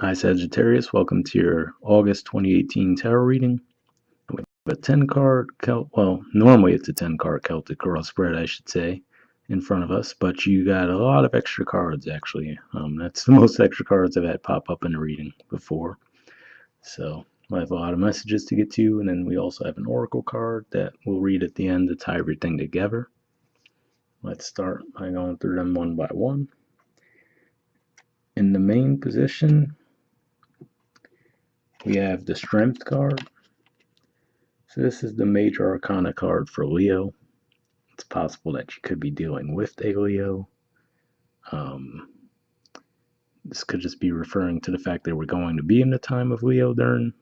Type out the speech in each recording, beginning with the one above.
Hi Sagittarius, welcome to your August 2018 tarot reading. We have a 10 card well, normally it's a 10 card Celtic cross spread, I should say, in front of us, but you got a lot of extra cards actually. That's the most extra cards I've had pop up in a reading before. So I have a lot of messages to get to, and then we also have an oracle card that we'll read at the end to tie everything together. Let's start by going through them one by one. In the main position, we have the Strength card. So this is the major arcana card for Leo. It's possible that you could be dealing with a Leo. This could just be referring to the fact that we're going to be in the time of Leo during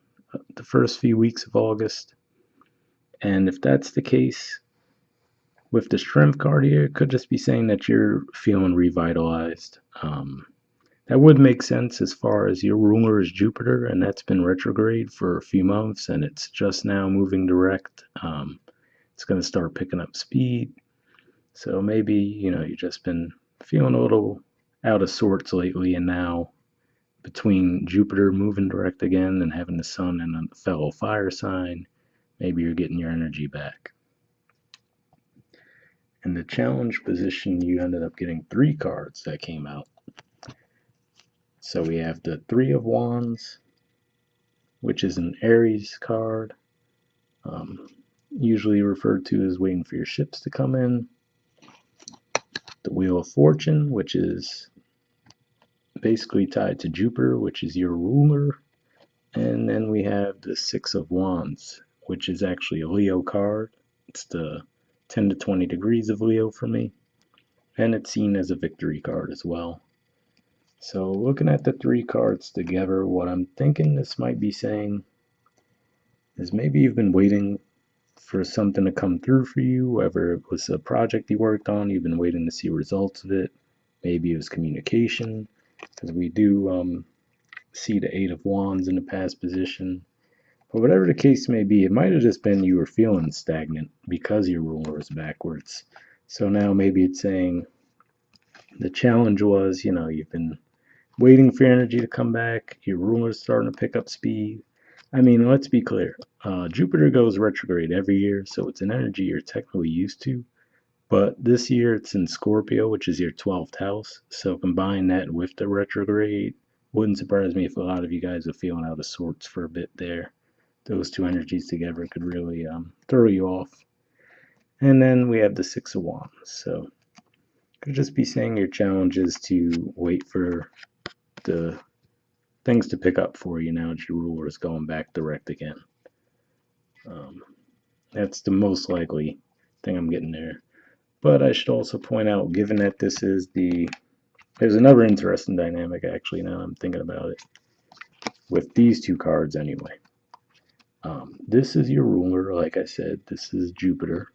the first few weeks of August. And if that's the case, with the Strength card here, it could just be saying that you're feeling revitalized. That would make sense as far as your ruler is Jupiter, and that's been retrograde for a few months, and it's just now moving direct. It's going to start picking up speed. So maybe, you've just been feeling a little out of sorts lately, and now between Jupiter moving direct again and having the sun in a fellow fire sign, maybe you're getting your energy back. In the challenge position, you ended up getting 3 cards that came out. So we have the 3 of Wands, which is an Aries card, usually referred to as waiting for your ships to come in. The Wheel of Fortune, which is basically tied to Jupiter, which is your ruler. And then we have the 6 of Wands, which is actually a Leo card. It's the 10 to 20 degrees of Leo for me. And it's seen as a victory card as well. So looking at the 3 cards together, what I'm thinking this might be saying is maybe you've been waiting for something to come through for you, whether it was a project you worked on, you've been waiting to see results of it. Maybe it was communication, because we do see the 8 of Wands in the past position. But whatever the case may be, it might have just been you were feeling stagnant because your ruler is backwards. So now maybe it's saying the challenge was, you've been waiting for your energy to come back, your ruler's starting to pick up speed. I mean, let's be clear. Jupiter goes retrograde every year, so it's an energy you're technically used to. But this year it's in Scorpio, which is your 12th house. So combine that with the retrograde. Wouldn't surprise me if a lot of you guys are feeling out of sorts for a bit there. Those 2 energies together could really throw you off. And then we have the 6 of Wands. So could just be saying your challenge is to wait for the things to pick up for you now that your ruler is going back direct again. That's the most likely thing I'm getting there. But I should also point out, given that this is there's another interesting dynamic actually now I'm thinking about it, with these 2 cards anyway. This is your ruler, like I said, this is Jupiter.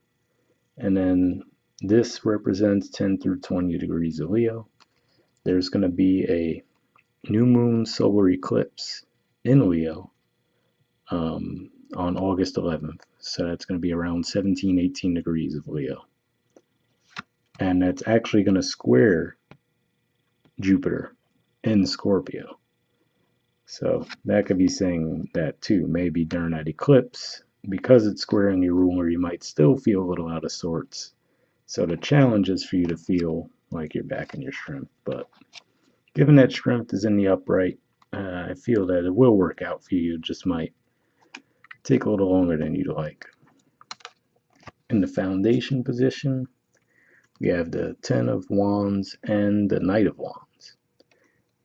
And then this represents 10 through 20 degrees of Leo. There's going to be a new moon solar eclipse in Leo on August 11th. So that's going to be around 17, 18 degrees of Leo. And that's actually going to square Jupiter in Scorpio. So that could be saying that too. Maybe during that eclipse, because it's squaring your ruler, you might still feel a little out of sorts. So the challenge is for you to feel like you're back in your strength. But given that strength is in the upright, I feel that it will work out for you. It just might take a little longer than you'd like. In the foundation position, we have the 10 of Wands and the Knight of Wands.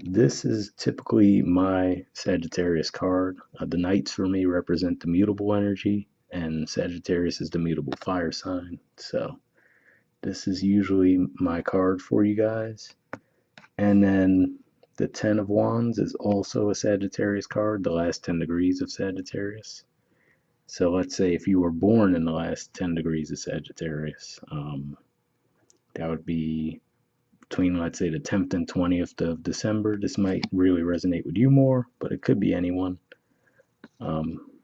This is typically my Sagittarius card. The Knights for me represent the mutable energy, and Sagittarius is the mutable fire sign. So this is usually my card for you guys. And then the 10 of Wands is also a Sagittarius card, the last 10 degrees of Sagittarius. So let's say if you were born in the last 10 degrees of Sagittarius, that would be between, let's say, the 10th and 20th of December. This might really resonate with you more, but it could be anyone.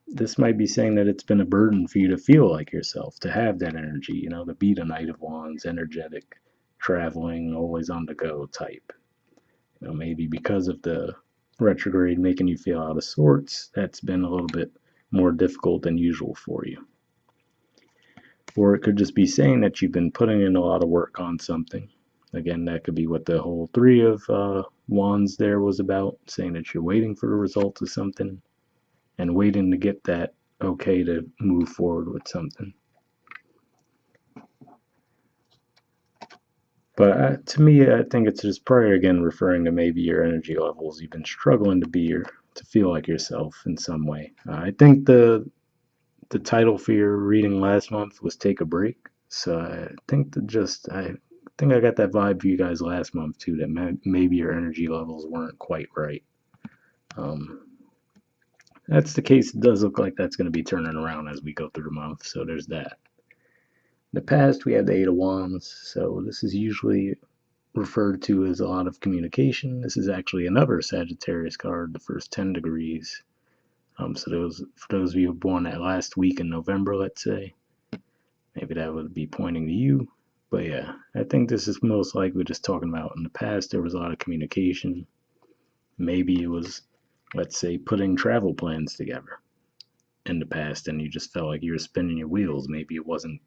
This might be saying that it's been a burden for you to feel like yourself, to have that energy, to be the Knight of Wands, energetic, traveling, always on the go type. Maybe because of the retrograde making you feel out of sorts, that's been a little bit more difficult than usual for you. Or it could just be saying that you've been putting in a lot of work on something. Again, that could be what the whole Three of Wands there was about, saying that you're waiting for the results of something and waiting to get that okay to move forward with something. But to me, I think it's just probably again referring to maybe your energy levels. You've been struggling to feel like yourself in some way. I think the title for your reading last month was "Take a Break," so I think I got that vibe for you guys last month too. That maybe your energy levels weren't quite right. That's the case. It does look like that's going to be turning around as we go through the month. So there's that. In the past, we had the Eight of Wands, so this is usually referred to as a lot of communication. This is actually another Sagittarius card, the first 10 degrees. So for those of you born that last week in November, let's say, maybe that would be pointing to you. But yeah, I think this is most likely just talking about in the past there was a lot of communication. Maybe it was, let's say, putting travel plans together in the past and you just felt like you were spinning your wheels. Maybe it wasn't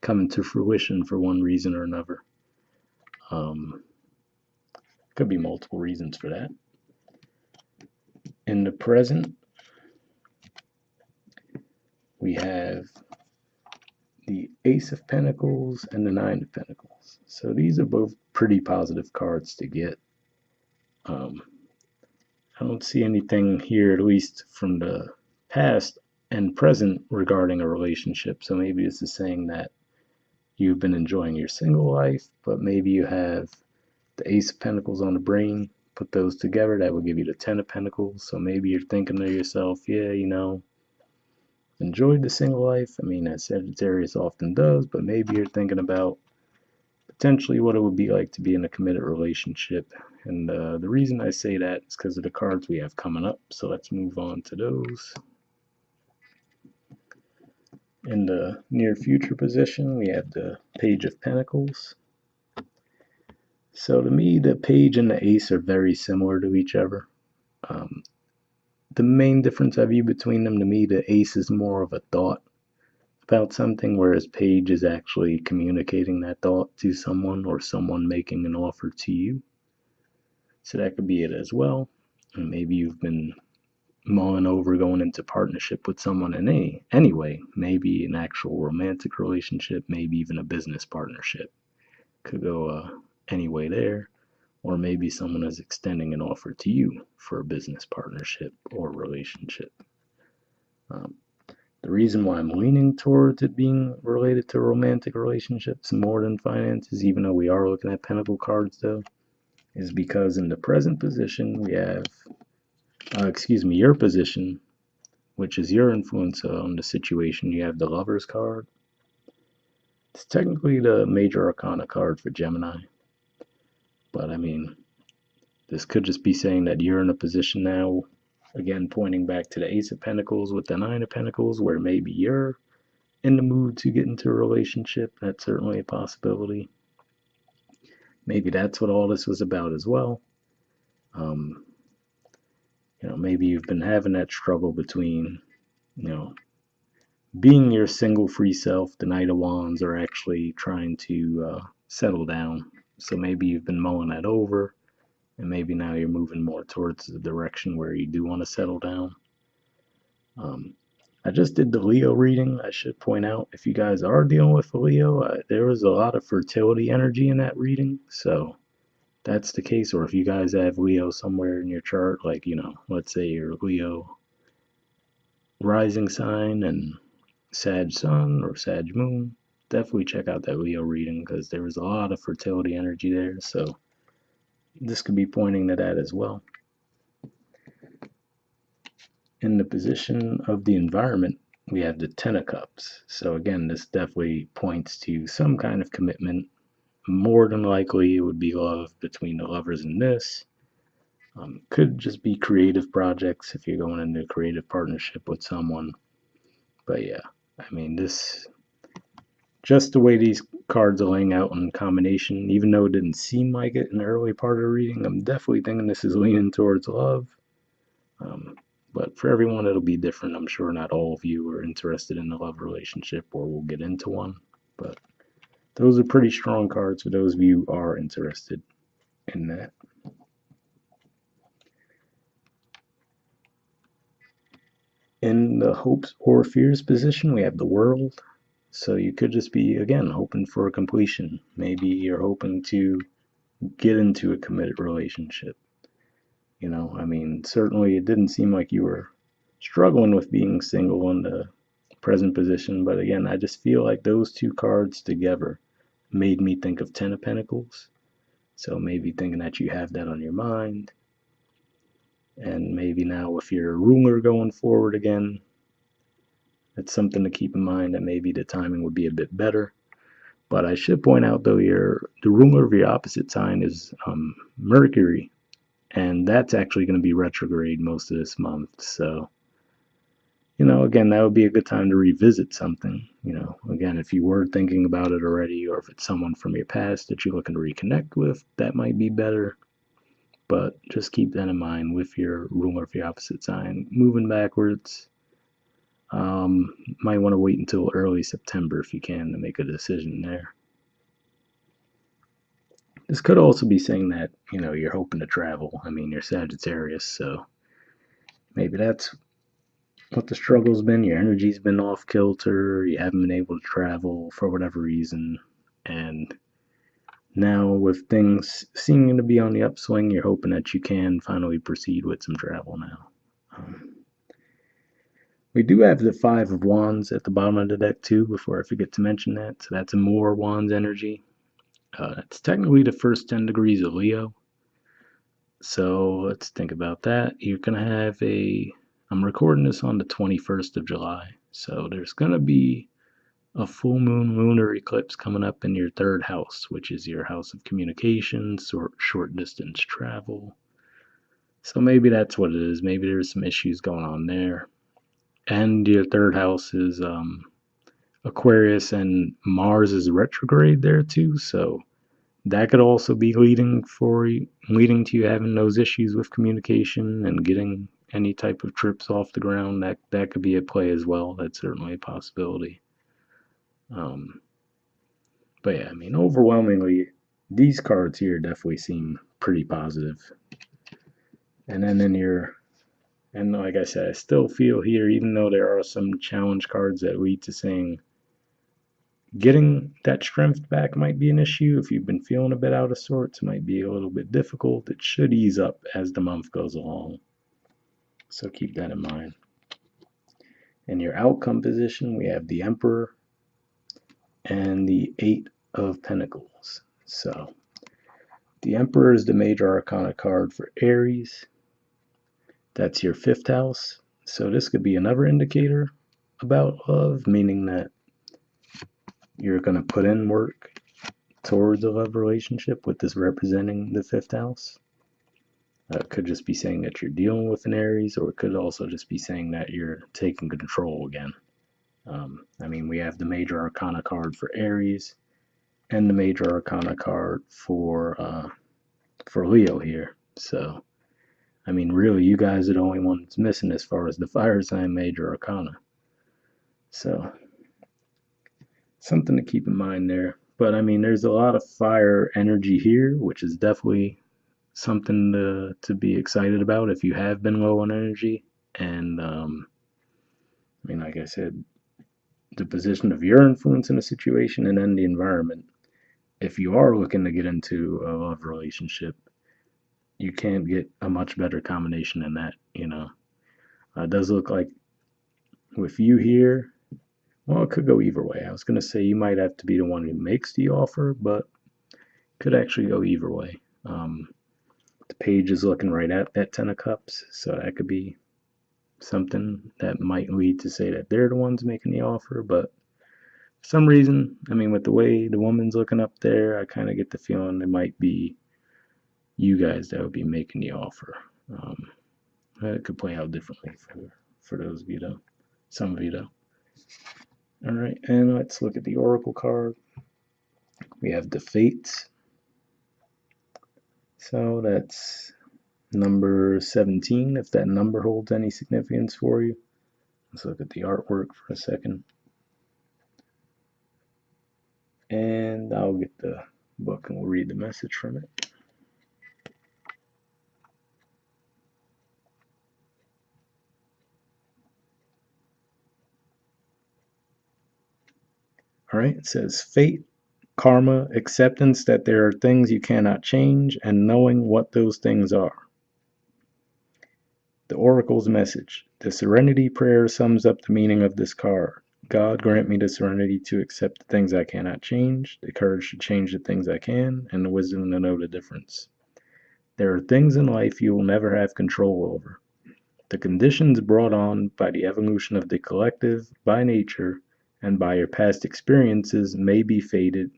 coming to fruition for one reason or another. Could be multiple reasons for that. In the present, we have the Ace of Pentacles and the Nine of Pentacles. So these are both pretty positive cards to get. I don't see anything here, at least from the past and present, regarding a relationship. So maybe this is saying that you've been enjoying your single life, but maybe you have the Ace of Pentacles on the brain. Put those together, that would give you the Ten of Pentacles. So maybe you're thinking to yourself, yeah, enjoyed the single life. I mean, as Sagittarius often does, but maybe you're thinking about potentially what it would be like to be in a committed relationship. And the reason I say that is because of the cards we have coming up. So let's move on to those. In the near future position, we have the Page of Pentacles. So to me, the Page and the Ace are very similar to each other. The main difference I view between them, to me, the Ace is more of a thought about something, whereas Page is actually communicating that thought to someone or someone making an offer to you. So that could be it as well. And maybe you've been mulling over going into partnership with someone in any way, maybe an actual romantic relationship, maybe even a business partnership. Could go any way there. Or maybe someone is extending an offer to you for a business partnership or relationship. The reason why I'm leaning towards it being related to romantic relationships more than finances, even though we are looking at Pentacle cards though, is because in the present position we have, your position, which is your influence on the situation. You have the Lovers card. It's technically the major arcana card for Gemini. But I mean, this could just be saying that you're in a position now, again, pointing back to the Ace of Pentacles with the Nine of Pentacles, where maybe you're in the mood to get into a relationship. That's certainly a possibility. Maybe that's what all this was about as well. Maybe you've been having that struggle between, being your single free self, the Knight of Wands, or actually trying to settle down. So maybe you've been mulling that over, and maybe now you're moving more towards the direction where you do want to settle down. I just did the Leo reading. I should point out, if you guys are dealing with a Leo, there was a lot of fertility energy in that reading. So that's the case. Or if you guys have Leo somewhere in your chart, like, let's say you're Leo rising sign and Sag sun or Sag moon, definitely check out that Leo reading because there was a lot of fertility energy there. So this could be pointing to that as well. In the position of the environment, we have the Ten of Cups. So again, this definitely points to some kind of commitment. More than likely, it would be love between the lovers in this. Could just be creative projects if you're going into a creative partnership with someone. But yeah, I mean, just the way these cards are laying out in combination, even though it didn't seem like it in the early part of the reading, I'm definitely thinking this is leaning towards love. But for everyone, it'll be different. I'm sure not all of you are interested in a love relationship or will get into one. But those are pretty strong cards for those of you who are interested in that. In the hopes or fears position, we have the world. So you could just be, again, hoping for a completion. Maybe you're hoping to get into a committed relationship. I mean, certainly it didn't seem like you were struggling with being single in the present position, but again, I just feel like those two cards together made me think of Ten of Pentacles. So maybe thinking that you have that on your mind. And maybe now with your ruler going forward again, it's something to keep in mind that maybe the timing would be a bit better. But I should point out though, the ruler of your opposite sign is Mercury, and that's actually going to be retrograde most of this month. So, again, that would be a good time to revisit something. Again, if you were thinking about it already, or if it's someone from your past that you're looking to reconnect with, that might be better. But just keep that in mind with your ruler of your opposite sign. Moving backwards, might want to wait until early September if you can to make a decision there. This could also be saying that, you're hoping to travel. I mean, you're Sagittarius, so maybe that's what the struggle's been. Your energy's been off kilter, you haven't been able to travel for whatever reason. And now, with things seeming to be on the upswing, you're hoping that you can finally proceed with some travel now. We do have the Five of Wands at the bottom of the deck, too, before I forget to mention that. So that's a more Wands energy. It's technically the first 10 degrees of Leo. So let's think about that. You're going to have I'm recording this on the 21st of July. So there's going to be a full moon lunar eclipse coming up in your third house, which is your house of communications or short distance travel. So maybe that's what it is. Maybe there's some issues going on there. And your third house is Aquarius, and Mars is retrograde there too. So that could also be leading to you having those issues with communication and getting any type of trips off the ground. That could be at play as well. That's certainly a possibility. But yeah, I mean, overwhelmingly, these cards here definitely seem pretty positive. And then and like I said, I still feel here, even though there are some challenge cards that lead to saying getting that strength back might be an issue. If you've been feeling a bit out of sorts, it might be a little bit difficult. It should ease up as the month goes along. So keep that in mind. In your outcome position, we have the Emperor and the Eight of Pentacles. So the Emperor is the major arcana card for Aries. That's your fifth house. So this could be another indicator about love, meaning that you're going to put in work towards a love relationship, with this representing the fifth house. It could just be saying that you're dealing with an Aries, or it could also just be saying that you're taking control again. I mean, we have the major arcana card for Aries and the major arcana card for Leo here. So, I mean, really, you guys are the only ones missing as far as the fire sign major arcana. So, something to keep in mind there. But I mean, there's a lot of fire energy here, which is definitely something to be excited about if you have been low on energy. And I mean, like I said, the position of your influence in a situation and then the environment. If you are looking to get into a love relationship, you can't get a much better combination than that. It does look like with you here, well, it could go either way. I was going to say you might have to be the one who makes the offer, but could actually go either way. The page is looking right at that Ten of Cups, so that could be something that might lead to say that they're the ones making the offer. But for some reason, I mean, with the way the woman's looking up there, I kind of get the feeling it might be you guys that would be making the offer. It could play out differently for those of you, though. Some of you, though. All right, and let's look at the Oracle card. We have the Fates. So that's number 17, if that number holds any significance for you. Let's look at the artwork for a second. And I'll get the book and we'll read the message from it. All right, it says fate, karma, acceptance that there are things you cannot change, and knowing what those things are. The Oracle's message. The Serenity Prayer sums up the meaning of this card. God grant me the serenity to accept the things I cannot change, the courage to change the things I can, and the wisdom to know the difference. There are things in life you will never have control over. The conditions brought on by the evolution of the collective, by nature, and by your past experiences may be fated,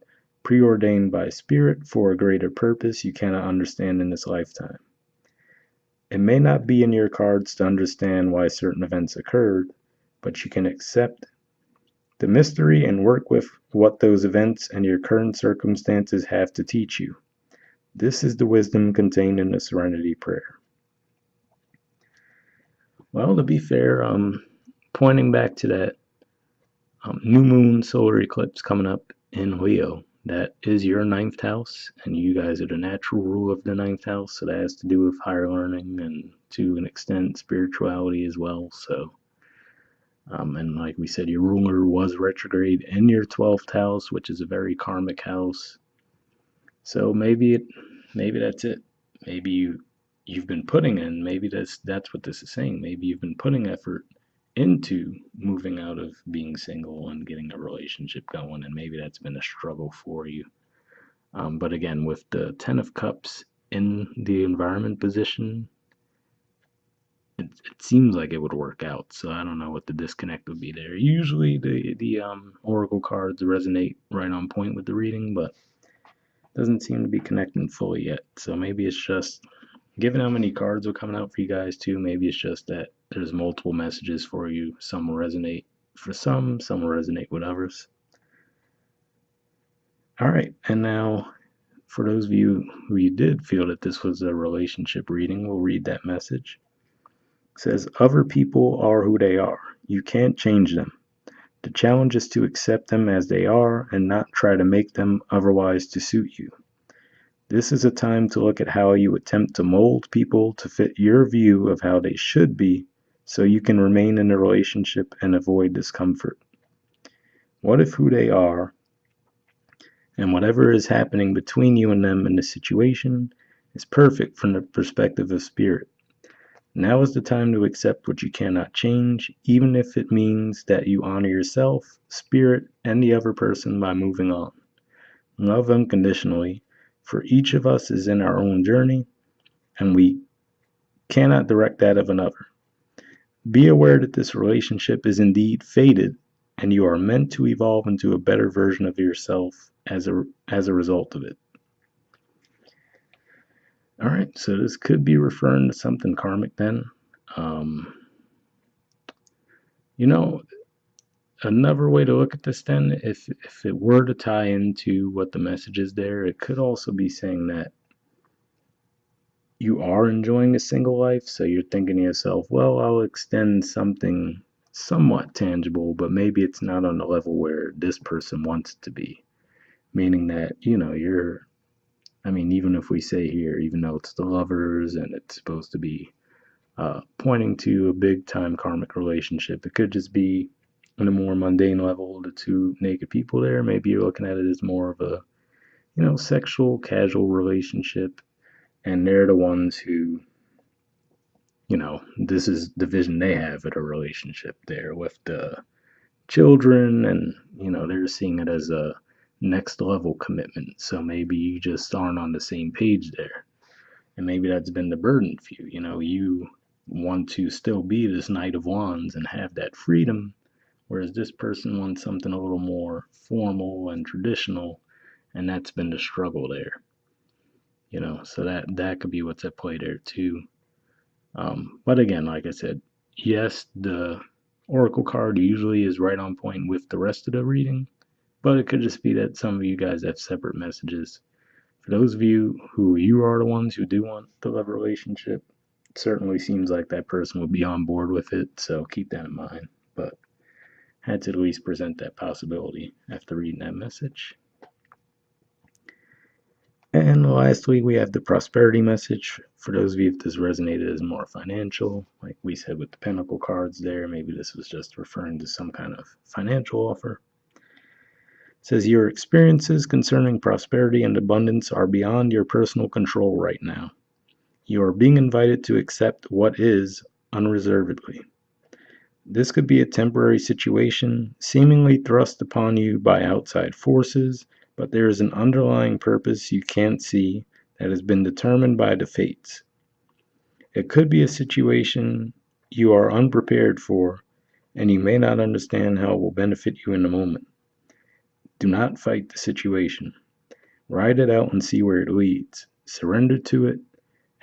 preordained by spirit for a greater purpose you cannot understand in this lifetime. It may not be in your cards to understand why certain events occurred, but you can accept the mystery and work with what those events and your current circumstances have to teach you. This is the wisdom contained in the Serenity Prayer. Well, to be fair, pointing back to that new moon solar eclipse coming up in Leo, that is your ninth house, and you guys are the natural ruler of the ninth house, so that has to do with higher learning and to an extent spirituality as well. So, and like we said, your ruler was retrograde in your 12th house, which is a very karmic house. So maybe that's it. Maybe you've been putting in. Maybe that's what this is saying. Maybe you've been putting effort into moving out of being single and getting a relationship going, and maybe that's been a struggle for you. But again, with the Ten of Cups in the environment position, it seems like it would work out. So I don't know what the disconnect would be there. Usually the oracle cards resonate right on point with the reading, but doesn't seem to be connecting fully yet. So maybe it's just, given how many cards are coming out for you guys too, maybe it's just that there's multiple messages for you. Some will resonate for some will resonate with others. All right, and now for those of you who you did feel that this was a relationship reading, we'll read that message. It says, other people are who they are. You can't change them. The challenge is to accept them as they are and not try to make them otherwise to suit you. This is a time to look at how you attempt to mold people to fit your view of how they should be so you can remain in a relationship and avoid discomfort. What if who they are and whatever is happening between you and them in the situation is perfect from the perspective of spirit? Now is the time to accept what you cannot change, even if it means that you honor yourself, spirit, and the other person by moving on. Love unconditionally, for each of us is in our own journey, and we cannot direct that of another. Be aware that this relationship is indeed fated, and you are meant to evolve into a better version of yourself as a result of it. All right, so this could be referring to something karmic then. You know, another way to look at this then, if it were to tie into what the message is there, it could also be saying that you are enjoying a single life, so you're thinking to yourself, well, I'll extend something somewhat tangible, but maybe it's not on the level where this person wants it to be. Meaning that, even if we say here, even though it's the lovers and it's supposed to be pointing to a big time karmic relationship, it could just be on a more mundane level, the two naked people there. Maybe you're looking at it as more of a, sexual, casual relationship, and they're the ones who, this is the vision they have of a relationship there with the children, and, they're seeing it as a next level commitment. So maybe you just aren't on the same page there. And maybe that's been the burden for you. You want to still be this Knight of Wands and have that freedom, whereas this person wants something a little more formal and traditional, and that's been the struggle there. So that could be what's at play there too. But again, like I said, yes, the Oracle card usually is right on point with the rest of the reading, but it could just be that some of you guys have separate messages For those of you who you are the ones who do want the love relationship, it certainly seems like that person would be on board with it, so keep that in mind. But had to at least present that possibility after reading that message. And lastly, we have the prosperity message. For those of you if this resonated as more financial, like we said with the Pentacle cards there, maybe this was just referring to some kind of financial offer. It says your experiences concerning prosperity and abundance are beyond your personal control right now. You are being invited to accept what is unreservedly. This could be a temporary situation, seemingly thrust upon you by outside forces, but there is an underlying purpose you can't see that has been determined by the fates. It could be a situation you are unprepared for, and you may not understand how it will benefit you in the moment. Do not fight the situation. Ride it out and see where it leads. Surrender to it,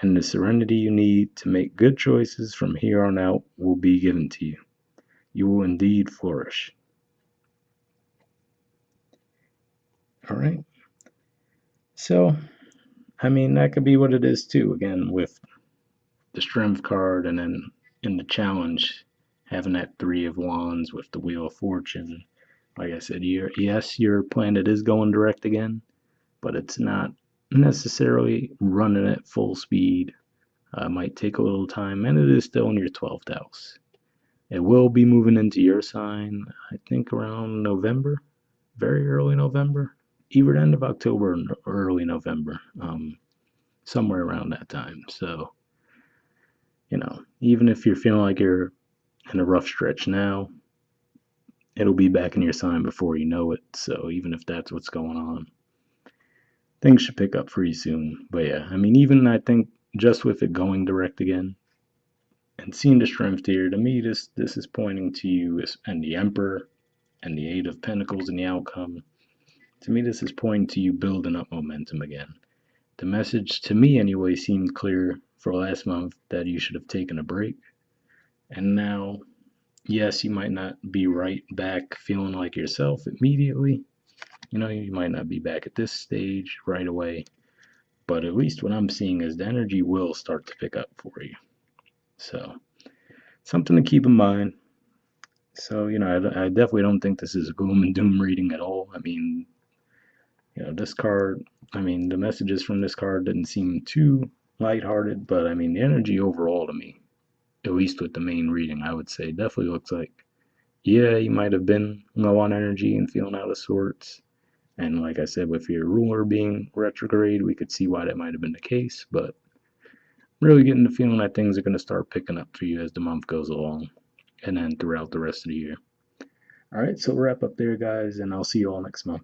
and the serenity you need to make good choices from here on out will be given to you. You will indeed flourish. All right. So, I mean, that could be what it is too. Again, with the strength card, and then in the challenge, having that Three of Wands with the Wheel of Fortune. Like I said, yes, your planet is going direct again, but it's not necessarily running at full speed. It might take a little time, and it is still in your 12th house. It will be moving into your sign, I think, around November, very early November, either end of October or early November, somewhere around that time. So, even if you're feeling like you're in a rough stretch now, it'll be back in your sign before you know it. So, even if that's what's going on, things should pick up pretty soon. But yeah, I mean, even I think just with it going direct again and seeing the strength here, to me, this is pointing to you and the Emperor and the Eight of Pentacles in the outcome. To me, this is pointing to you building up momentum again. The message, to me anyway, seemed clear for last month that you should have taken a break. And now, yes, you might not be right back feeling like yourself immediately. You might not be back at this stage right away. But at least what I'm seeing is the energy will start to pick up for you. So, something to keep in mind. So, I definitely don't think this is a gloom and doom reading at all. I mean, this card, the messages from this card didn't seem too lighthearted, but I mean, the energy overall to me, at least with the main reading, I would say definitely looks like, yeah, you might have been low on energy and feeling out of sorts. And like I said, with your ruler being retrograde, we could see why that might have been the case, but really getting the feeling that things are going to start picking up for you as the month goes along and then throughout the rest of the year. All right, so wrap up there, guys, and I'll see you all next month.